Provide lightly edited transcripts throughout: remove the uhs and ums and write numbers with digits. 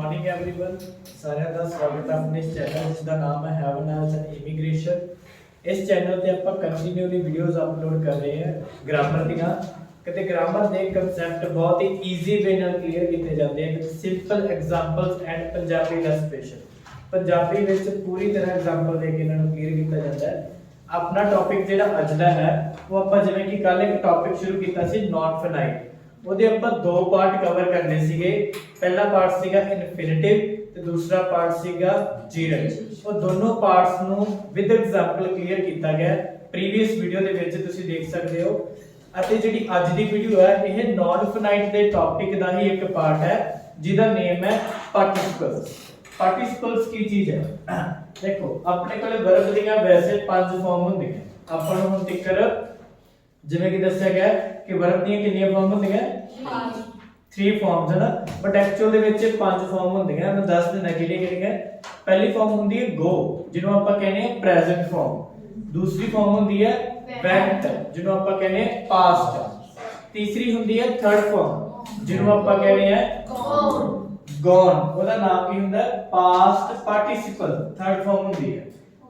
Morning everyone साਰਿਆਂ ਦਾ ਸਵਾਗਤ ਹੈ ਆਪਣੇ ਇਸ ਚੈਨਲ ਜਿਸ ਦਾ ਨਾਮ ਹੈ ਹੈਵਨ ਐਜ਼ ਐਨ ਇਮੀਗ੍ਰੇਸ਼ਨ। ਇਸ ਚੈਨਲ ਤੇ ਆਪਾਂ ਕੰਟੀਨਿਊਲੀ ਵੀਡੀਓਜ਼ ਅਪਲੋਡ ਕਰ ਰਹੇ ਹਾਂ ਗ੍ਰਾਮਰ ਦੀਆਂ। ਕਿਤੇ ਗ੍ਰਾਮਰ ਦੇ ਕਨਸੈਪਟ ਬਹੁਤ ਹੀ ਈਜ਼ੀ ਵੇ ਨਾਲ ਕਲੀਅਰ ਕੀਤੇ ਜਾਂਦੇ ਹਨ, simple examples and Punjabi illustration. Punjabi ਵਿੱਚ ਪੂਰੀ ਤਰ੍ਹਾਂ ਐਗਜ਼ਾਮਪਲ ਦੇ ਕੇ ਇਹਨਾਂ ਨੂੰ ਕਲੀਅਰ ਕੀਤਾ ਜਾਂਦਾ ਹੈ। ਆਪਣਾ ਟੌਪਿਕ ਜਿਹੜਾ ਅੱਜ ਦਾ ਹੈ ਉਹ ਆਪਾਂ ਜਿਵੇਂ ਕਿ ਕੱਲ ਇੱਕ ਟੌਪਿਕ ਸ਼ੁਰੂ ਕੀਤਾ ਸੀ ਨਾਟ ਫਾਈਨਾਈਟ, ਉਹਦੇ ਆਪਾਂ ਦੋ ਪਾਰਟ ਕਵਰ ਕਰਨੇ ਸੀਗੇ। ਪਹਿਲਾ ਪਾਰਟ ਸੀਗਾ ਇਨਫਿਨਿਟਿਵ ਤੇ ਦੂਸਰਾ ਪਾਰਟ ਸੀਗਾ ਜੀਰੰਡ। ਉਹ ਦੋਨੋਂ ਪਾਰਟਸ ਨੂੰ ਵਿਦ ਐਗਜ਼ਾਮਪਲ ਕਲੀਅਰ ਕੀਤਾ ਗਿਆ ਪ੍ਰੀਵੀਅਸ ਵੀਡੀਓ ਦੇ ਵਿੱਚ, ਤੁਸੀਂ ਦੇਖ ਸਕਦੇ ਹੋ। ਅਤੇ ਜਿਹੜੀ ਅੱਜ ਦੀ ਵੀਡੀਓ ਹੈ ਇਹ ਨਾਨ ਫਾਈਨਾਈਟ ਦੇ ਟੌਪਿਕ ਦਾ ਹੀ ਇੱਕ ਪਾਰਟ ਹੈ ਜਿਹਦਾ ਨੇਮ ਹੈ ਪਾਰਟਿਸਿਪਲਸ। ਪਾਰਟਿਸਿਪਲਸ ਕੀ ਚੀਜ਼ ਹੈ? ਦੇਖੋ ਆਪਣੇ ਕੋਲੇ ਵਰਬ ਦੀਆਂ ਵੈਸੇ 5 ਫਾਰਮ ਹੁੰਦੀਆਂ। ਆਪਾਂ ਨੂੰ ਹੁਣ ਤੱਕ ਜਿਵੇਂ ਕਿ ਦੱਸਿਆ ਗਿਆ ਕਿ ਵਰਬ ਦੀਆਂ ਕਿੰਨੀਆਂ ਫਾਰਮ ਹੁੰਦੀਆਂ? 3 ਫਾਰਮਸ ਹੈ ਨਾ, ਬਟ ਐਕਚੁਅਲ ਦੇ ਵਿੱਚ 5 ਫਾਰਮ ਹੁੰਦੀਆਂ। ਮੈਂ ਦੱਸ ਦਿੰਦਾ ਕਿਹੜੀਆਂ। ਪਹਿਲੀ ਫਾਰਮ ਹੁੰਦੀ ਹੈ ਗੋ, ਜਿਹਨੂੰ ਆਪਾਂ ਕਹਿੰਦੇ ਆ ਪ੍ਰੈਜ਼ੈਂਟ ਫਾਰਮ। ਦੂਸਰੀ ਫਾਰਮ ਹੁੰਦੀ ਹੈ went, ਜਿਹਨੂੰ ਆਪਾਂ ਕਹਿੰਦੇ ਆ ਪਾਸਟ। ਤੀਸਰੀ ਹੁੰਦੀ ਹੈ ਥਰਡ ਫਾਰਮ, ਜਿਹਨੂੰ ਆਪਾਂ ਕਹਿੰਦੇ ਆ gone, ਉਹਦਾ ਨਾਮ ਕੀ ਹੁੰਦਾ? ਪਾਸਟ ਪਾਰਟਿਸਿਪਲ, ਥਰਡ ਫਾਰਮ ਹੁੰਦੀ ਹੈ।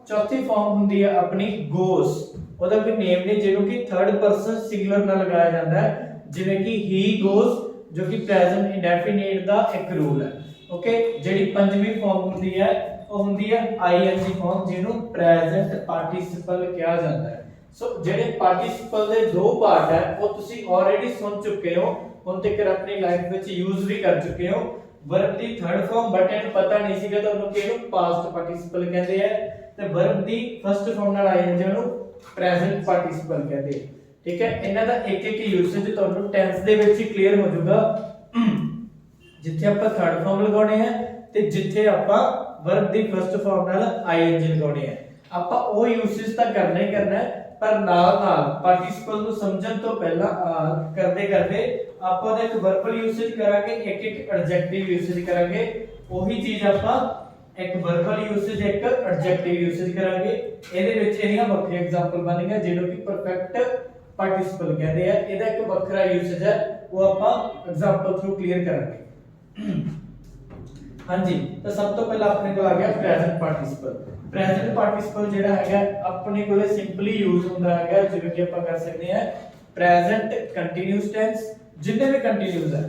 ਚੌਥੀ ਫਾਰਮ ਹੁੰਦੀ ਹੈ ਆਪਣੀ goes, ਉਹਦਾ ਕੋਈ ਨੇਮ ਨਹੀਂ, ਜਿਹਨੂੰ ਕਿ ਥਰਡ ਪਰਸਨ ਸਿੰਗੂਲਰ ਨਾਲ ਲਗਾਇਆ ਜਾਂਦਾ ਹੈ, ਜਿਵੇਂ ਕਿ he goes, ਜੋ ਕਿ ਪ੍ਰੈਜ਼ੈਂਟ ਇੰਡੈਫੀਨਿਟ ਦਾ ਇੱਕ ਰੂਲ ਹੈ। ਓਕੇ, ਜਿਹੜੀ ਪੰਜਵੀਂ ਫਾਰਮ ਹੁੰਦੀ ਹੈ ਉਹ ਹੁੰਦੀ ਹੈ ਆਈਐਨਜੀ ਫਾਰਮ, ਜਿਹਨੂੰ ਪ੍ਰੈਜ਼ੈਂਟ ਪਾਰਟਿਸਿਪਲ ਕਿਹਾ ਜਾਂਦਾ ਹੈ। ਸੋ ਜਿਹੜੇ ਪਾਰਟਿਸਿਪਲ ਦੇ ਦੋ ਪਾਰਟ ਹੈ ਉਹ ਤੁਸੀਂ ਆਲਰੇਡੀ ਸੁਣ ਚੁੱਕੇ ਹੋ, ਹੁਣ ਤੱਕ ਆਪਣੀ ਲਾਈਫ ਵਿੱਚ ਯੂਜ਼ ਵੀ ਕਰ ਚੁੱਕੇ ਹੋ। Verb the third farm but ਇਹਨੂੰ ਪਤਾ ਨਹੀਂ ਸੀਗਾ ਤੁਹਾਨੂੰ ਕਿ ਇਹਨੂੰ ਪਾਸਟ ਪਾਰਟਿਸਿਪਲ ਕਹਿੰਦੇ ਆ, ਤੇ ਵਰਬ ਦੀ ਫਸਟ ਫਾਰਮ ਨਾਲ ਆਈਐਨਜੀ ਨੂੰ ਪ੍ਰੈਜ਼ੈਂਟ ਪਾਰਟਿਸਿਪਲ ਕਹਿੰਦੇ ਆ। ਠੀਕ ਹੈ, ਇਹਨਾਂ ਦਾ ਇੱਕ ਇੱਕ ਯੂਸੇਜ ਤੁਹਾਨੂੰ ਟੈਂਸ ਦੇ ਵਿੱਚ ਹੀ ਕਲੀਅਰ ਹੋ ਜਾਊਗਾ, ਜਿੱਥੇ ਆਪਾਂ ਥਰਡ ਫਾਰਮ ਲਗਾਉਣੇ ਆ ਤੇ ਜਿੱਥੇ ਆਪਾਂ ਵਰਬ ਦੀ ਫਸਟ ਫਾਰਮ ਨਾਲ ਆਈਐਨਜੀ ਲਗਾਉਣੇ ਆ। ਆਪਾਂ ਉਹ ਯੂਸੇਜ ਤਾਂ ਕਰਨਾ ਹੀ ਕਰਨਾ ਹੈ, ਪਰ ਨਾਲ ਨਾਲ ਪਾਰਟਿਸਿਪਲ ਨੂੰ ਸਮਝਣ ਤੋਂ ਪਹਿਲਾਂ ਕਰਦੇ ਕਰਦੇ ਆਪਾਂ ਉਹਦਾ ਇੱਕ ਵਰਬਲ ਯੂਸੇਜ ਕਰਾਂਗੇ, ਇੱਕ ਇੱਕ ਐਡਜੈਕਟਿਵ ਯੂਸੇਜ ਕਰਾਂਗੇ। ਉਹੀ ਚੀਜ਼ ਆਪਾਂ ਇੱਕ ਵਰਬਲ ਯੂਸੇਜ ਇੱਕ ਐਡਜੈਕਟਿਵ ਯੂਸੇਜ ਕਰਾਂਗੇ। ਇਹਦੇ ਵਿੱਚ ਇਹਦੀਆਂ ਵੱਖਰੀਆਂ ਐਗਜ਼ਾਮਪਲ ਬਣਨਗੀਆਂ ਜਿਹਨੂੰ ਕਿ ਪਰਫੈਕਟ ਪਾਰਟਿਸਿਪਲ ਕਹਿੰਦੇ ਆ। ਇਹਦਾ ਇੱਕ ਵੱਖਰਾ ਯੂਸੇਜ ਹੈ, ਉਹ ਆਪਾਂ ਐਗਜ਼ਾਮਪਲ ਥਰੂ ਕਲੀਅਰ ਕਰਾਂਗੇ। ਹਾਂਜੀ, ਤਾਂ ਸਭ ਤੋਂ ਪਹਿਲਾਂ ਆਪਣੇ ਕੋਲ ਆ ਗਿਆ ਪ੍ਰੈਜ਼ੈਂਟ ਪਾਰਟਿਸਿਪਲ। ਪ੍ਰੈਜ਼ੈਂਟ ਪਾਰਟਿਸਿਪਲ ਜਿਹੜਾ ਹੈਗਾ ਆਪਣੇ ਕੋਲੇ ਸਿੰਪਲੀ ਯੂਜ਼ ਹੁੰਦਾ ਹੈਗਾ, ਜਿਵੇਂ ਕਿ ਆਪਾਂ ਕਰ ਸਕਦੇ ਹਾਂ ਪ੍ਰੈਜ਼ੈਂਟ ਕੰਟੀਨਿਊਸ ਟੈਂਸ, ਜਿੰਨੇ ਵੀ ਕੰਟੀਨਿਊਸ ਹੈ,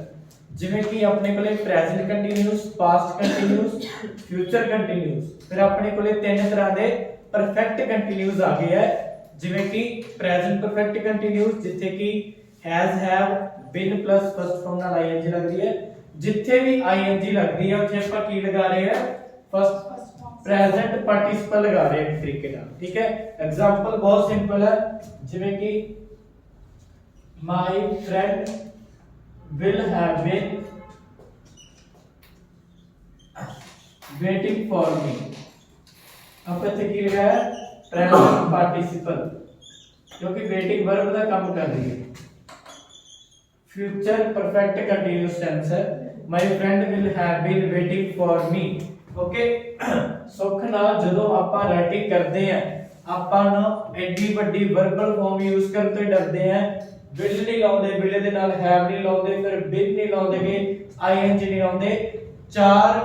ਜਿਵੇਂ ਕਿ ਆਪਣੇ ਕੋਲੇ present continuous, past continuous, future continuous. ਫਿਰ ਆਪਣੇ ਕੋਲੇ ਤਿੰਨ ਤਰ੍ਹਾਂ ਦੇ ਪਰਫੈਕਟ ਕੰਟੀਨਿਊਸ ਆ ਗਏ ਹੈ, ਜਿਵੇਂ ਕਿ ਪ੍ਰੈਜ਼ੈਂਟ ਪਰਫੈਕਟ ਕੰਟੀਨਿਊਸ, ਜਿੱਥੇ ਕਿ has, have, been plus first form ਨਾਲ ਆਈਐਨਜੀ ਲੱਗਦੀ ਹੈ। ਜਿੱਥੇ ਵੀ ਆਈਐਨਜੀ ਲੱਗਦੀ ਹੈ ਉੱਥੇ ਆਪਾਂ ਕੀ ਲਗਾ ਰਹੇ ਹਾਂ? ਫਸਟ ਪ੍ਰੈਜ਼ੈਂਟ ਪਾਰਟਿਸਿਪਲ ਲਗਾ ਰਹੇ ਹਾਂ ਤਰੀਕੇ ਨਾਲ। ਠੀਕ ਹੈ, ਐਗਜ਼ਾਮਪਲ ਬਹੁਤ ਸਿੰਪਲ ਹੈ, ਜਿਵੇਂ ਕਿ my friend will have been waiting for me। अब ਇੱਥੇ ਕੀ ਲਗਾਇਆ? ਪ੍ਰੈਜ਼ੈਂਟ ਪਾਰਟਿਸਿਪਲ, ਕਿਉਂਕਿ ਵੇਟਿੰਗ ਵਰਬ ਦਾ ਕੰਮ ਕਰ ਰਹੀ ਹੈ। ਫਿਊਚਰ ਪਰਫੈਕਟ ਕੰਟੀਨਿਊਸ ਟੈਂਸ ਹੈ, my friend will have been waiting for me। Okay, ਸੁੱਖ ਨਾਲ ਜਦੋਂ ਆਪਾਂ ਰਾਈਟਿੰਗ ਕਰਦੇ ਆ ਆਪਾਂ ਨਾ ਐਡੀ ਵੱਡੀ ਵਰਬਲ ਫਾਰਮ ਯੂਜ਼ ਕਰਨ ਤੋਂ ਡਰਦੇ ਆ। will ਨਹੀਂ ਲਾਉਂਦੇ, will ਦੇ ਨਾਲ have ਨਹੀਂ ਲਾਉਂਦੇ, ਫਿਰ been ਨਹੀਂ ਲਾਉਂਦੇਗੇ, ing ਨਹੀਂ ਲਾਉਂਦੇ। ਚਾਰ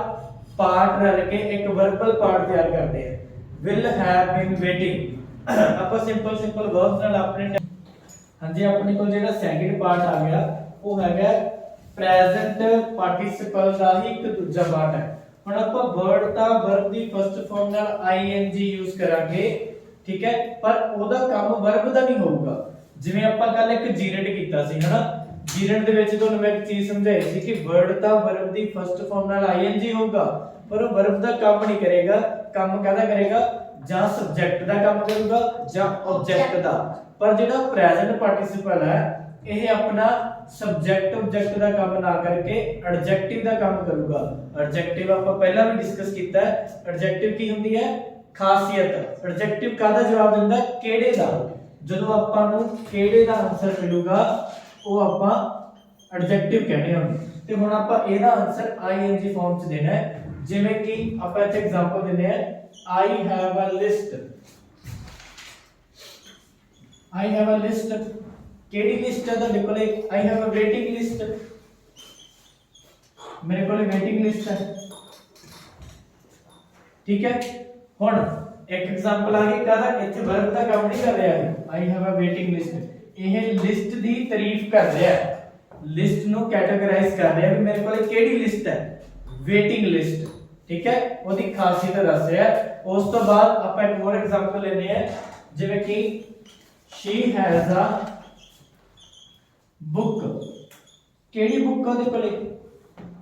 ਪਾਰਟ ਰਲ ਕੇ ਇੱਕ ਵਰਬਲ ਪਾਰਟ ਤਿਆਰ ਕਰਦੇ ਆ, will have been waiting। ਆਪਾਂ ਸਿੰਪਲ ਵਰਬਸ ਨਾਲ ਆਪਣੇ ਹਾਂਜੀ ਆਪਣੇ ਕੋਲ ਜਿਹੜਾ ਸੈਕਿੰਡ ਪਾਰਟ ਆ ਗਿਆ ਉਹ ਹੈਗਾ ਪ੍ਰੈਜ਼ੈਂਟ ਪਾਰਟਿਸਿਪਲ ਦਾ ਹੀ ਇੱਕ ਦੂਜਾ ਪਾਰਟ ਹੈ। ਹੁਣ ਆਪਾਂ ਵਰਡ ਤਾਂ ਵਰਬ ਦੀ ਫਸਟ ਫਾਰਮ ਨਾਲ ਆਈਐਨਜੀ ਯੂਜ਼ ਕਰਾਂਗੇ, ਠੀਕ ਹੈ, ਪਰ ਉਹਦਾ ਕੰਮ ਵਰਬ ਦਾ ਨਹੀਂ ਹੋਊਗਾ। ਜਿਵੇਂ ਆਪਾਂ ਕੱਲ ਇੱਕ ਜੀਰੰਡ ਕੀਤਾ ਸੀ ਹਨਾ, ਜੀਰੰਡ ਦੇ ਵਿੱਚ ਤੁਹਾਨੂੰ ਮੈਂ ਇੱਕ ਚੀਜ਼ ਸਮਝਾਈ ਸੀ ਕਿ ਵਰਡ ਤਾਂ ਵਰਬ ਦੀ ਫਸਟ ਫਾਰਮ ਨਾਲ ਆਈਐਨਜੀ ਹੋਊਗਾ, ਪਰ ਉਹ ਵਰਬ ਦਾ ਕੰਮ ਨਹੀਂ ਕਰੇਗਾ। ਕੰਮ ਕਾਹਦਾ ਕਰੇਗਾ? ਜਾਂ ਸਬਜੈਕਟ ਦਾ ਕੰਮ ਕਰੂਗਾ ਜਾਂ ਆਬਜੈਕਟ ਦਾ। ਪਰ ਜਿਹੜਾ ਪ੍ਰੈਜ਼ੈਂਟ ਪਾਰਟਿਸਿਪਲ ਹੈ ਇਹ ਆਪਣਾ ਸਬਜੈਕਟ ਆਬਜੈਕਟ ਦਾ ਕੰਮ ਨਾ ਕਰਕੇ ਐਡਜੈਕਟਿਵ ਦਾ ਕੰਮ ਕਰੂਗਾ। ਐਡਜੈਕਟਿਵ ਆਪਾਂ ਪਹਿਲਾਂ ਵੀ ਡਿਸਕਸ ਕੀਤਾ ਹੈ। ਐਡਜੈਕਟਿਵ ਕੀ ਹੁੰਦੀ ਹੈ? ਖਾਸੀਅਤ। ਐਡਜੈਕਟਿਵ ਕਾਹਦਾ ਜਵਾਬ ਦਿੰਦਾ? ਕਿਹੜੇ ਦਾ। ਜਦੋਂ ਆਪਾਂ ਨੂੰ ਕਿਹੜੇ ਦਾ ਆਨਸਰ ਮਿਲੂਗਾ ਉਹ ਆਪਾਂ ਐਡਜੈਕਟਿਵ ਕਹਿੰਦੇ ਹਾਂ। ਤੇ ਹੁਣ ਆਪਾਂ ਇਹਦਾ ਆਨਸਰ ਆਈਐਨਜੀ ਫਾਰਮ ਚ ਦੇਣਾ ਹੈ, ਜਿਵੇਂ ਕਿ ਆਪਾਂ ਇੱਥੇ ਐਗਜ਼ਾਮਪਲ ਦਿੰਦੇ ਹਾਂ I have a list। I have a list, ਕਿਹੜੀ ਲਿਸਟ ਹੈ ਤੁਹਾਡੇ ਕੋਲੇ? I have a waiting list, ਮੇਰੇ ਕੋਲੇ waiting list ਹੈ। ठीक है। हुण एक एग्जांपल आ गई कहदा इत्थे वर्ब दा काम नहीं कर रहा है, I have a waiting list. यह लिस्ट दी तारीफ कर रहा है, लिस्ट नु कैटेगराइज कर रहा है कि मेरे कोल केड़ी लिस्ट है, वेटिंग लिस्ट। ठीक है, ओदी खासियत दस रहा है। उस तो बाद आप एक और एग्जांपल लेने हैं, जिवें कि शी हैज अ बुक। केड़ी बुक ओदे कोले?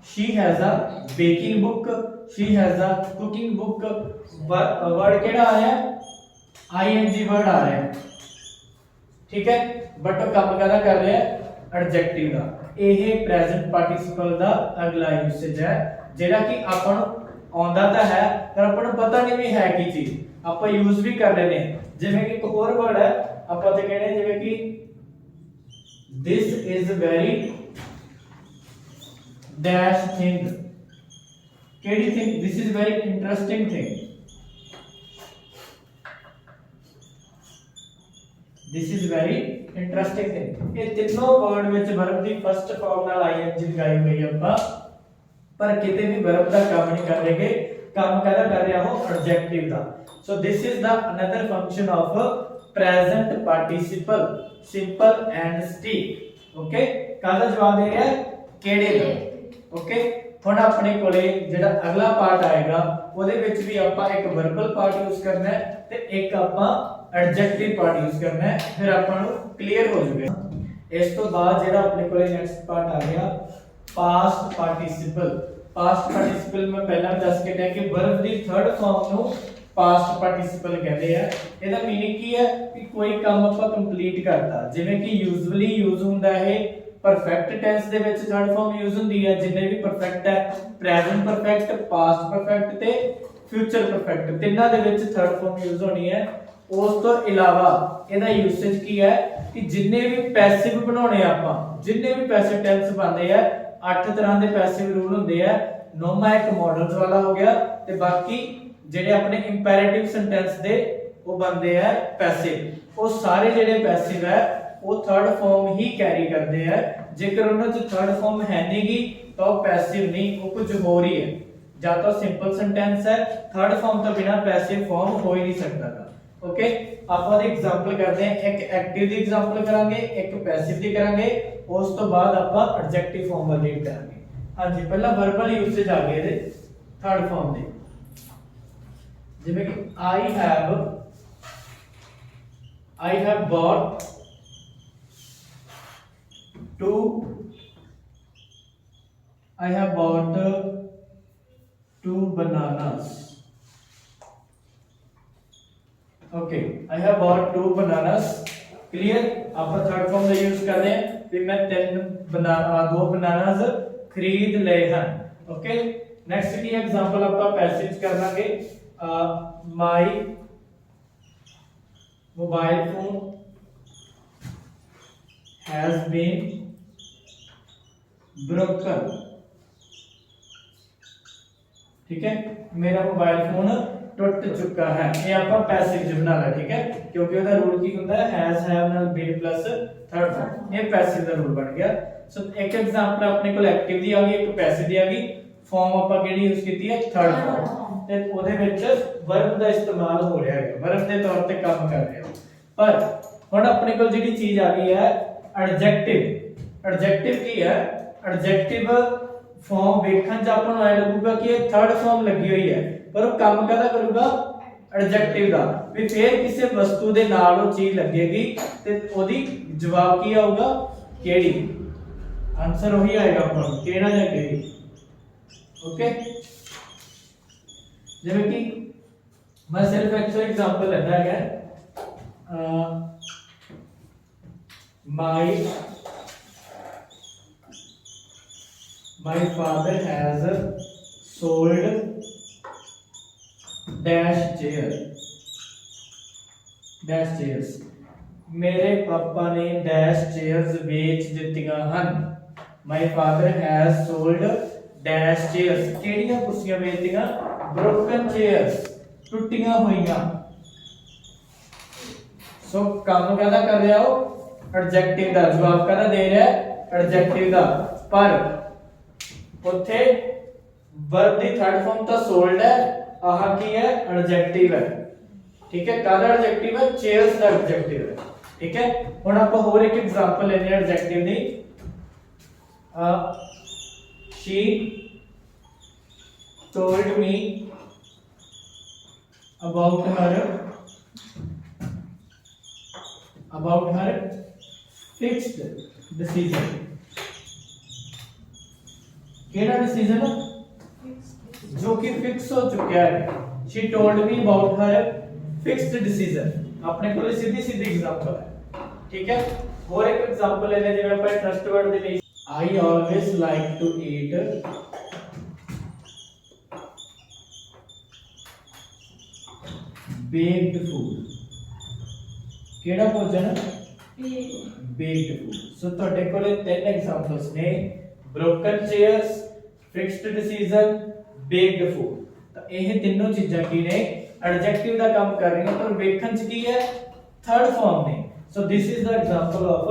She has a baking book, she has a cooking book. Word केड़ा आ रहा है? आईएनजी वर्ड आ रहा है। ठीक है, बट काम कहदा कर रहा है एडजेक्टिव दा। यह प्रेजेंट पार्टिसिपल दा अगला यूसेज है, जेड़ा कि आपन आंदा ता है पर आपन पता नहीं भी है की चीज, आप यूज भी कर रहे हैं। जिवें कि एक और वर्ड है, आप ते कहने जिवें कि this is very dash thing. केड़ी thing? This is very interesting thing. This is very interesting thing. ये तीनों word which verb the first form नाल आईएनजी लगाई हुई है ਆਪਾਂ, पर किते भी वर्ब दा काम नहीं कर रहे, काम कहदा कर रहा हो एडजेक्टिव दा। So this is the another function of present participle simple and stick. Okay, कहदा जवाब दे रहा है केड़े दा। ओके, हुण अपने कोले जेड़ा अगला पार्ट आएगा ਉਹਦੇ ਵਿੱਚ भी ਆਪਾਂ एक वर्बल पार्ट यूज करना है ਤੇ एक ਆਪਾਂ एडजेक्टिव पार्ट यूज करना है, फिर ਆਪਾਂ ਨੂੰ क्लियर हो जाएगा। इस तो बाद जेड़ा अपने कोले नेक्स्ट पार्ट आ गया पास्ट पार्टिसिपल। पास्ट पार्टिसिपल में पहला भी दस के दिया कि वर्ब दी थर्ड फॉर्म ਨੂੰ पास्ट पार्टिसिपल कहते हैं। ਇਹਦਾ मीनिंग ਕੀ है कि कोई काम ਆਪਾਂ कंप्लीट करता, ਜਿਵੇਂ कि यूजुअली यूज ਹੁੰਦਾ है परफेक्ट टेंस दे विच थर्ड फॉर्म यूज ਹੁੰਦੀ है। जिन्ने भी परफेक्ट है, प्रेजेंट परफेक्ट, पास्ट परफेक्ट ते फ्यूचर परफेक्ट, ਤਿੰਨਾਂ ਦੇ ਵਿੱਚ थर्ड फॉर्म यूज होनी है। ਉਸ ਤੋਂ ਇਲਾਵਾ ਇਹਦਾ ਯੂਸੇਜ ਕੀ ਹੈ ਕਿ ਜਿੰਨੇ ਵੀ ਪੈਸਿਵ ਬਣਾਉਣੇ ਆਪਾਂ, ਜਿੰਨੇ ਵੀ ਪੈਸਿਵ ਟੈਂਸ ਬਣਦੇ ਆ, 8 ਤਰ੍ਹਾਂ ਦੇ ਪੈਸਿਵ ਰੂਲ ਹੁੰਦੇ ਆ। ਨੋਮਾ ਇੱਕ ਮॉडल्स ਵਾਲਾ ਹੋ ਗਿਆ ਤੇ ਬਾਕੀ ਜਿਹੜੇ ਆਪਣੇ ਇੰਪੈਰੇਟਿਵ ਸੈਂਟੈਂਸ ਦੇ ਉਹ ਬਣਦੇ ਆ ਪੈਸਿਵ। ਉਹ ਸਾਰੇ ਜਿਹੜੇ ਪੈਸਿਵ ਹੈ ਉਹ ਥਰਡ ਫਾਰਮ ਹੀ ਕੈਰੀ ਕਰਦੇ ਆ। ਜੇਕਰ ਉਹਨਾਂ 'ਚ ਥਰਡ ਫਾਰਮ ਹੈ ਨਹੀਂਗੀ ਤਾਂ ਉਹ ਪੈਸਿਵ ਨਹੀਂ, ਉਹ ਕੁਝ ਹੋਰ ਹੀ ਹੈ। ਜਾਂ ਤਾਂ ਸਿੰਪਲ ਸੈਂਟੈਂਸ ਹੈ, ਥਰਡ ਫਾਰਮ ਤੋਂ ਬਿਨਾ ਪੈਸਿਵ ਫਾਰਮ ਹੋ ਹੀ नहीं सकता। ओके, ਆਪਾਂ ਦੇ ਐਗਜ਼ਾਮਪਲ ਕਰਦੇ ਹਾਂ। ਇੱਕ ਐਕਟਿਵ ਦੀ ਐਗਜ਼ਾਮਪਲ ਕਰਾਂਗੇ, ਇੱਕ ਪੈਸਿਵ ਦੀ ਕਰਾਂਗੇ, ਉਸ ਤੋਂ ਬਾਅਦ ਆਪਾਂ ਐਡਜੈਕਟਿਵ ਫਾਰਮ ਵੱਲ ਰੀਡ ਕਰਾਂਗੇ। ਹਾਂਜੀ, ਪਹਿਲਾਂ ਵਰਬਲ ਯੂਸੇਜ ਆ ਗਏ ਇਹਦੇ ਥਰਡ ਫਾਰਮ ਦੇ, ਜਿਵੇਂ ਕਿ I have bought two bananas। Okay, I have bought 2 bananas। Clear, आप थर्ड फॉर्म का यूज कर रहे हैं कि मैं 2 बनानास खरीद लए हैं। ओके, नेक्स्ट की एग्जांपल आप पैसिव कर लांगे। My mobile phone has been broken. ठीक है, मेरा मोबाइल फोन टूट चुका है। ये आपका पैसिव ज बनाना, ठीक है, क्योंकि ਉਹਦਾ ਰੂਲ ਕੀ ਹੁੰਦਾ ਹੈ हैज हैव ਨਾਲ been प्लस थर्ड फॉर्म। ये पैसिव ਦਾ ਰੂਲ ਬਣ ਗਿਆ। ਸੋ ਇੱਕ ਐਗਜ਼ਾਮਪਲ ਆਪਣੇ ਕੋਲ ਐਕਟਿਵ ਦੀ ਆ ਗਈ, ਇੱਕ ਪੈਸਿਵ ਦੀ ਆ ਗਈ। ਫਾਰਮ ਆਪਾਂ ਕਿਹੜੀ ਯੂਜ਼ ਕੀਤੀ ਹੈ? Third farm. ਤੇ ਉਹਦੇ ਵਿੱਚ ਵਰਬ ਦਾ ਇਸਤੇਮਾਲ ਹੋ ਰਿਹਾ ਹੈ, ਵਰਬ ਦੇ ਤੌਰ ਤੇ ਕੰਮ ਕਰ ਰਿਹਾ। ਪਰ ਹੁਣ ਆਪਣੇ ਕੋਲ ਜਿਹੜੀ ਚੀਜ਼ ਆ ਗਈ ਹੈ ਐਡਜੈਕਟਿਵ। ਐਡਜੈਕਟਿਵ ਕੀ ਹੈ? ਐਡਜੈਕਟਿਵ ਫਾਰਮ ਵੇਖਣ ਚ ਆਪਾਂ ਨੂੰ ਐ ਲੱਗੂਗਾ ਕਿ ਇਹ ਥਰਡ ਫਾਰਮ ਲੱਗੀ ਹੋਈ ਹੈ, पर वो काम कहदा करूगा एडजेक्टिव दा। भी फिर किसी वस्तु दे नाल वो चीज लगेगी ते ओदी जवाब की आऊगा? केड़ी। आंसर वही आएगा अपन केड़ा या केड़ी। ओके, जिवें कि मैं सिर्फ एक एग्जांपल लेना है। my father has sold dash chairs. मेरे पापा ने डैश चेयर्स बेच दित्तियां हन। My father has sold dash chairs. केड़ियां कुर्सियां बेच दित्तियां? ब्रोकन चेयर्स, टुटियां होईयां। सो काम कहदा कर रहा हो? एडजेक्टिव दा। जवाब कहदा दे रहा है? एडजेक्टिव दा। पर उत्थे वर्ब दी थर्ड फॉर्म तो सोल्ड है आह की है एडजेक्टिव है, ठीक है। कादा एडजेक्टिव है, चेयर्स दा एडजेक्टिव है, ठीक है। हुण आपां होर एक एग्जांपल लेने adjective the. She told me about her fixed decision। केड़ा डिसीजन जो कि फिक्स हो चुका है। She told me about her fixed decision, अपने को सीधी सीधी एग्जांपल है, ठीक है। और एक एग्जांपल लेने जिवें अपन ट्रस्ट वर्ड दे लिए, I always like to eat baked food. केड़ा भोजन? Baked food. सो ਤੁਹਾਡੇ ਕੋਲੇ ਤਿੰਨ एग्जांपल्स ने, broken chairs, fixed decision, baked food. ਤਾਂ ਇਹ ਤਿੰਨੋਂ ਚੀਜ਼ਾਂ ਕੀ ਨੇ? ਐਡਜੈਕਟਿਵ ਦਾ ਕੰਮ ਕਰ ਰਹੀਆਂ, ਪਰ ਵੇਖਣ ਚ ਕੀ ਹੈ? ਥਰਡ ਫਾਰਮ ਨੇ। So this is the example of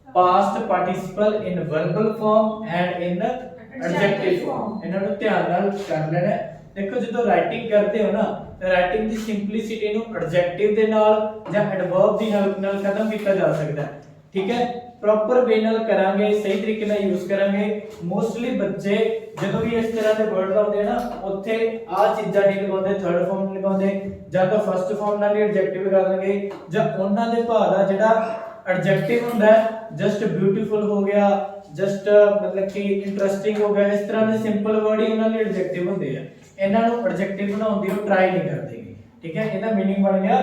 past participle in verbal form and in adjective form. ਇਹਨਾਂ ਨੂੰ ਧਿਆਨ ਨਾਲ ਕਰ ਲੈਣਾ। ਦੇਖੋ ਜਦੋਂ ਰਾਈਟਿੰਗ ਕਰਦੇ ਹੋ ਨਾ, ਤਾਂ ਰਾਈਟਿੰਗ ਦੀ ਸਿੰਪਲਿਸਿਟੀ ਨੂੰ ਐਡਜੈਕਟਿਵ ਦੇ ਨਾਲ ਜਾਂ ਐਡਵਰਬ ਦੀ ਹੈਲਪ ਨਾਲ ਖਤਮ ਕੀਤਾ ਜਾ ਸਕਦਾ ਹੈ, ਠੀਕ ਹੈ। ਪ੍ਰੋਪਰ ਵੇ ਨਾਲ ਕਰਾਂਗੇ, ਸਹੀ ਤਰੀਕੇ ਨਾਲ ਯੂਜ਼ ਕਰਾਂਗੇ। ਮੋਸਟਲੀ ਬੱਚੇ ਜਦੋਂ ਵੀ ਇਸ ਤਰ੍ਹਾਂ ਦੇ ਵਰਡ ਲਾਉਂਦੇ ਨਾ, ਉੱਥੇ ਆ ਚੀਜ਼ਾਂ ਨਹੀਂ ਲਗਾਉਂਦੇ, ਥਰਡ ਫਾਰਮ ਨਹੀਂ ਲਗਾਉਂਦੇ, ਜਾਂ ਤਾਂ ਫਸਟ ਫਾਰਮ ਨਾਲ ਹੀ ਐਡਜੈਕਟਿਵ ਲਗਾ ਦੇਣਗੇ, ਜਾਂ ਉਹਨਾਂ ਦੇ ਭਾਅ ਦਾ ਜਿਹੜਾ ਐਡਜੈਕਟਿਵ ਹੁੰਦਾ ਹੈ, ਜਸਟ ਬਿਊਟੀਫੁਲ ਹੋ ਗਿਆ, ਜਸਟ मतलब कि इंटरेस्टिंग हो गया, इस तरह ਦੇ ਸਿੰਪਲ ਵਰਡ ਹੀ ਉਹਨਾਂ ਲਈ ਐਡਜੈਕਟਿਵ ਹੁੰਦੇ ਆ। ਇਹਨਾਂ ਨੂੰ ਐਡਜੈਕਟਿਵ ਬਣਾਉਣ ਦੀ ਉਹ ਟਰਾਈ ਨਹੀਂ ਕਰਦੇ, ਠੀਕ ਹੈ। ਇਹਦਾ ਮੀਨਿੰਗ ਬਣ ਗਿਆ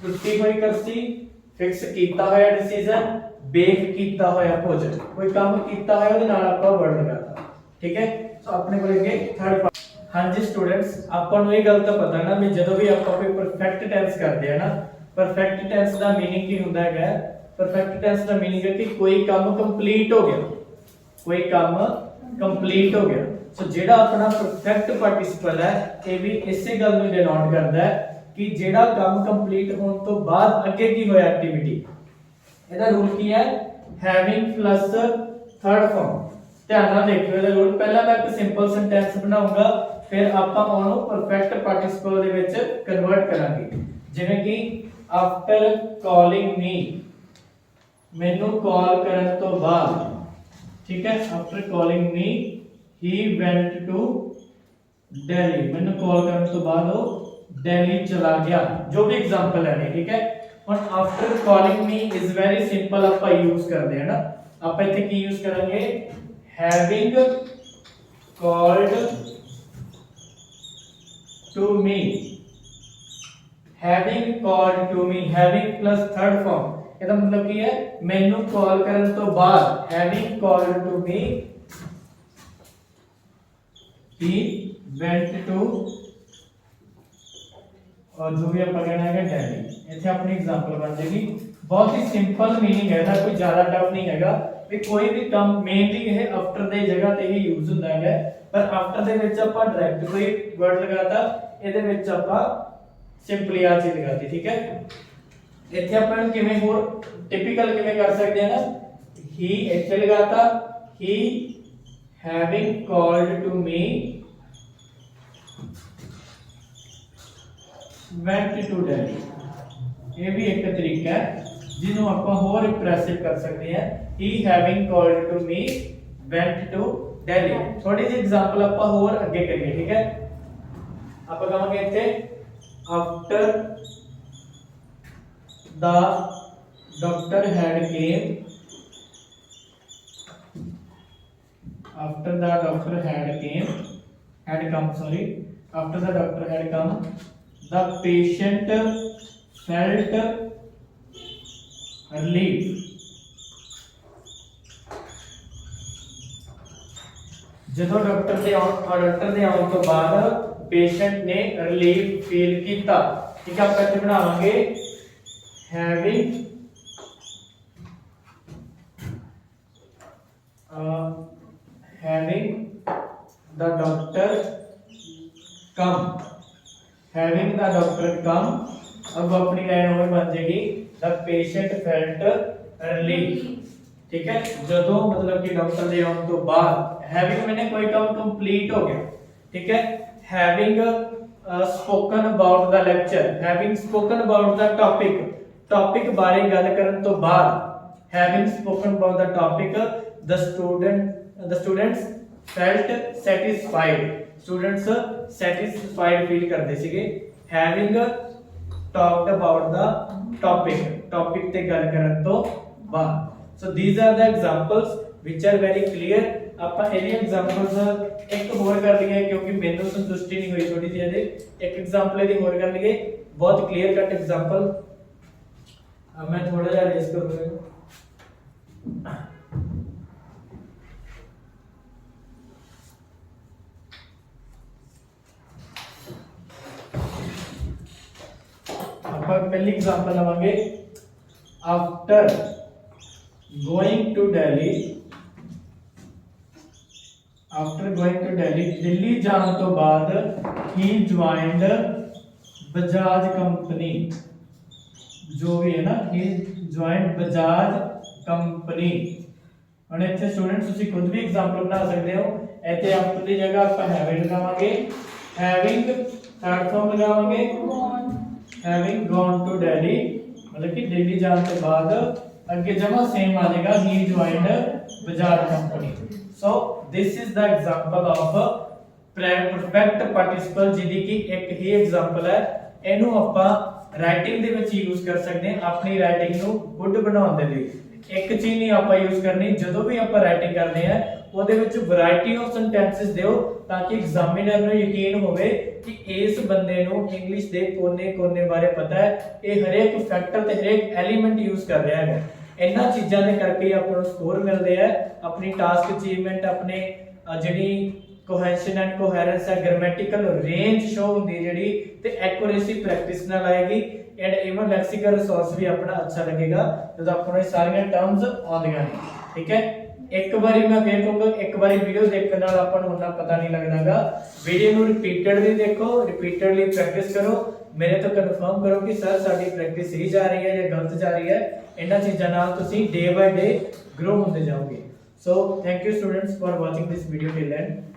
ਟੁੱਟੀ ਹੋਈ ਕੁਰਸੀ, ਫਿਕਸ ਕੀਤਾ ਹੋਇਆ ਡਿਸੀਜਨ, ਬੇਕ ਕੀਤਾ ਹੋਇਆ ਭੋਜਨ। ਕੋਈ ਕੰਮ ਕੀਤਾ ਹੋਇਆ ਉਹਦੇ ਨਾਲ ਆਪਾਂ ਵਰਡ ਲਗਾਤਾ, ਠੀਕ ਹੈ। ਸੋ ਆਪਣੇ ਕੋਲ ਅੱਗੇ ਥਰਡ ਪਾਰਟ। ਹਾਂਜੀ ਸਟੂਡੈਂਟਸ, ਆਪਾਂ ਨੂੰ ਇਹ ਗੱਲ ਤਾਂ ਪਤਾ ਨਾ ਵੀ ਜਦੋਂ ਵੀ ਆਪਾਂ ਕੋਈ ਪਰਫੈਕਟ ਟੈਂਸ ਕਰਦੇ ਆ ਨਾ, ਪਰਫੈਕਟ ਟੈਂਸ ਦਾ ਮੀਨਿੰਗ ਕੀ ਹੁੰਦਾ ਹੈਗਾ? ਪਰਫੈਕਟ ਟੈਂਸ ਦਾ ਮੀਨਿੰਗ ਹੈ ਕਿ ਕੋਈ ਕੰਮ ਕੰਪਲੀਟ ਹੋ ਗਿਆ, कोई काम कंप्लीट हो गया। सो जेड़ा अपना परफेक्ट पार्टिसिपल है, ये भी इसे गल ਨੂੰ डिनोट करता है कि जेड़ा काम कंप्लीट होने तो बाद अगे की होया एक्टिविटी। ਇਹਦਾ ਰੂਲ ਕੀ ਹੈ? Having plus third form. ਧਿਆਨ ਨਾਲ ਦੇਖਿਓ ਇਹਦਾ ਰੂਲ। ਪਹਿਲਾਂ ਮੈਂ ਇੱਕ ਸਿੰਪਲ ਸੈਂਟੈਂਸ ਬਣਾਉਂਗਾ, ਫਿਰ ਆਪਾਂ ਉਹਨੂੰ ਪਰਫੈਕਟ ਪਾਰਟਿਸਿਪਲ ਦੇ ਵਿੱਚ ਕਨਵਰਟ ਕਰਾਂਗੇ। ਜਿਵੇਂ ਕਿ ਆਫਟਰ ਕਾਲਿੰਗ ਮੀ, ਮੈਨੂੰ ਕਾਲ ਕਰਨ ਤੋਂ ਬਾਅਦ, ठीक है। After calling me he went to Delhi, मैंने कॉल करने तो बाद वो दिल्ली चला गया। जो भी एग्जांपल है, ठीक है। और after calling me is very simple, आप यूज करते हैं ना। आप इथे की यूज करेंगे? Having called to me, having called to me, having plus third form. ਇਹਦਾ मतलब ਕੀ ਹੈ? ਮੈਨੂੰ ਕਾਲ ਕਰਨ ਤੋਂ ਬਾਅਦ, having called to me he went to, और जो भी ਆਪਾਂ ਕਹਿਣਾ ਹੈਗਾ दिल्ली। ਇੱਥੇ ਆਪਣੀ एग्जांपल ਬਣ ਜਾਏਗੀ। ਬਹੁਤ ਹੀ ਸਿੰਪਲ ਮੀਨਿੰਗ ਹੈ, ਇਹਦਾ ਕੋਈ ਜ਼ਿਆਦਾ ਟਫ ਨਹੀਂ ਹੈਗਾ ਵੀ ਕੋਈ ਵੀ ਕੰਮ ਮੇਨਲੀ ਇਹ ਆਫਟਰ ਦੇ ਜਗ੍ਹਾ ਤੇ ਹੀ ਯੂਜ਼ ਹੁੰਦਾ ਹੈ। ਪਰ ਆਫਟਰ ਦੇ ਵਿੱਚ ਆਪਾਂ ਡਾਇਰੈਕਟ ਕੋਈ ਵਰਡ ਲਗਾਤਾ, ਇਹਦੇ ਵਿੱਚ ਆਪਾਂ ਸਿੰਪਲੀ ਆ ਚੀਜ਼ ਲਗਾਤੀ, ਠੀਕ ਹੈ। ਇੱਥੇ ਆਪਾਂ ਨੂੰ ਕਿਵੇਂ ਹੋਰ ਟਿਪੀਕਲ ਕਿਵੇਂ ਕਰ ਸਕਦੇ ਆ ਨਾ, ਹੀ ਇੱਥੇ ਲਗਾਤਾ, he having called to me went to Delhi. ਇਹ ਵੀ ਇੱਕ ਤਰੀਕਾ ਹੈ ਜਿਹਨੂੰ ਆਪਾਂ ਹੋਰ ਇੰਪ੍ਰੈਸਿਵ ਕਰ ਸਕਦੇ ਆ। He having called to me went to Delhi. ਥੋੜੀ ਜਿਹੀ ਐਗਜ਼ਾਮਪਲ ਆਪਾਂ ਹੋਰ ਅੱਗੇ ਕਰੀਏ, ਠੀਕ ਹੈ। ਆਪਾਂ ਕਹਾਂਗੇ ਇੱਥੇ after the doctor had came, after the doctor had come, after the doctor had come, the patient felt relief। ਜਦੋਂ ਡਾਕਟਰ ਦੇ ਆਉਣ ਤੋਂ ਬਾਅਦ ਪੇਸ਼ੈਂਟ ਨੇ ਰਿਲੀਫ ਫੀਲ ਕੀਤਾ, ਠੀਕ ਹੈ। ਆਪਾਂ ਇੱਥੇ ਬਣਾਵਾਂਗੇ having the doctor come, having the doctor come। अब अपनी लाइन और बन जाएगी the patient felt relief, ठीक है। ਜਦੋਂ मतलब कि डॉक्टर ਦੇ ਆਉਣ ਤੋਂ ਬਾਅਦ, having मैंने कोई काम कंप्लीट हो गया, ठीक है। having spoken about the lecture, having spoken about the topic बारे गल करन तो बाद, having spoken about the topic, the students felt satisfied, students satisfied feel करते सीगे, having talked about the topic ते गल करन तो बाद. So these are the examples which are very clear. ਆਪਾਂ ਇਹਦੀ ਐਗਜ਼ਾਮਪਲਸ ਇੱਕ ਹੋਰ ਕਰ ਲਈਏ ਕਿਉਂਕਿ ਮੈਨੂੰ ਸੰਤੁਸ਼ਟੀ ਨਹੀਂ ਹੋਈ ਥੋੜੀ ਜਿਹੀ ਇਹਦੇ, ਇੱਕ ਐਗਜ਼ਾਮਪਲ ਇਹਦੀ ਹੋਰ ਕਰ ਲਈਏ, ਬਹੁਤ ਕਲੀਅਰ ਕੱਟ ਐਗਜ਼ਾਮਪਲ. ਮੈਂ ਥੋੜਾ ਜਿਹਾ ਰੇਸ ਕਰੂੰਗਾ. ਆਪਾਂ ਪਹਿਲੀ ਐਗਜ਼ਾਮਪਲ ਲਵਾਂਗੇ. After going to Delhi, after going to Delhi जाने तो बाद ही ज्वाइंड बजाज कंपनी, जो भी है ना, ही ज्वाइंड बजाज कंपनी. और इतने स्टूडेंट्स तुसी खुद भी एग्जांपल बना सकते हो. इतने आफ्टर की जगह आप हैविंग लगावांगे, हैविंग थर्ड फॉर्म लगावांगे, हैविंग गॉन टू दिल्ली, मतलब कि दिल्ली जाने के बाद अगे जमा सेम आ जाएगा, he joined Bajaj company. So this is the example of perfect participle जिदी की एक ही एग्जांपल है. ਇਹਨੂੰ ਆਪਾਂ ਰਾਈਟਿੰਗ ਦੇ ਵਿੱਚ ਯੂਜ਼ ਕਰ ਸਕਦੇ ਹਾਂ ਆਪਣੀ ਰਾਈਟਿੰਗ ਨੂੰ ਗੁੱਡ ਬਣਾਉਣ ਦੇ ਲਈ. ਇੱਕ ਚੀਜ਼ ਨਹੀਂ ਆਪਾਂ ਯੂਜ਼ ਕਰਨੀ, ਜਦੋਂ ਵੀ ਆਪਾਂ ਰਾਈਟਿੰਗ ਕਰਦੇ ਆ ਉਹਦੇ ਵਿੱਚ ਵੈਰਾਈਟੀ ਆਫ ਸੈਂਟੈਂਸਸ ਦਿਓ ਤਾਂ ਕਿ ਐਗਜ਼ਾਮੀਨਰ ਨੂੰ ਯਕੀਨ ਹੋਵੇ ਕਿ ਇਸ ਬੰਦੇ ਨੂੰ ਇੰਗਲਿਸ਼ ਦੇ ਕੋਨੇ-ਕੋਨੇ ਬਾਰੇ ਪਤਾ ਹੈ, ਇਹ ਹਰੇਕ ਫੈਕਟਰ ਤੇ ਹਰੇਕ ਐਲੀਮੈਂਟ ਯੂਜ਼ ਕਰ ਰਿਹਾ ਹੈ. ਇਹਨਾਂ ਚੀਜ਼ਾਂ ਦੇ ਕਰਕੇ ਆਪਾਂ ਨੂੰ ਸਕੋਰ ਮਿਲਦੇ ਆ. ਆਪਣੀ ਟਾਸਕ ਅਚੀਵਮੈਂਟ, ਆਪਣੇ ਜਿਹੜੀ ਕੋਹੈਸ਼ਨ ਐਂਡ ਕੋਹੈਰੈਂਸ ਹੈ, ਗ੍ਰਾਮੈਟਿਕਲ ਰੇਂਜ ਸ਼ੋ ਹੁੰਦੀ ਜਿਹੜੀ, ਤੇ ਐਕੂਰੇਸੀ ਪ੍ਰੈਕਟਿਸ ਨਾਲ ਆਏਗੀ. ਐਂਡ ਇਵਨ ਲੈਕਸੀਕਲ ਰਿਸੋਰਸ ਵੀ ਆਪਣਾ ਅੱਛਾ ਲੱਗੇਗਾ ਜਦੋਂ ਆਪਾਂ ਨੂੰ ਇਹ ਸਾਰੀਆਂ ਟਰਮਸ ਆਉਂਦੀਆਂ ਨੇ. ਠੀਕ ਹੈ, ਇੱਕ ਵਾਰੀ ਮੈਂ ਫੇਰ ਕਹੂੰਗਾ, ਇੱਕ ਵਾਰੀ ਵੀਡੀਓ ਦੇਖਣ ਨਾਲ ਆਪਾਂ ਨੂੰ ਉਹਨਾਂ ਪਤਾ ਨਹੀਂ ਲੱਗਦਾਗਾ. ਵੀਡੀਓ ਨੂੰ ਰਿਪੀਟਡਲੀ ਦੇਖੋ, ਰਿਪੀਟਡਲੀ ਪ੍ਰੈਕਟਿਸ ਕਰੋ. ਮੇਰੇ ਤੋਂ ਕਨਫਰਮ ਕਰੋ ਕਿ ਸਰ ਸਾਡੀ ਪ੍ਰੈਕਟਿਸ ਸਹੀ ਜਾ ਰਹੀ ਹੈ ਜਾਂ ਗਲਤ ਜਾ ਰਹੀ ਹੈ. ਇਹਨਾਂ ਚੀਜ਼ਾਂ ਨਾਲ ਤੁਸੀਂ ਡੇ ਬਾਈ ਡੇ ਗਰੋ ਹੁੰਦੇ ਜਾਓਗੇ. So thank you students for watching this video till end.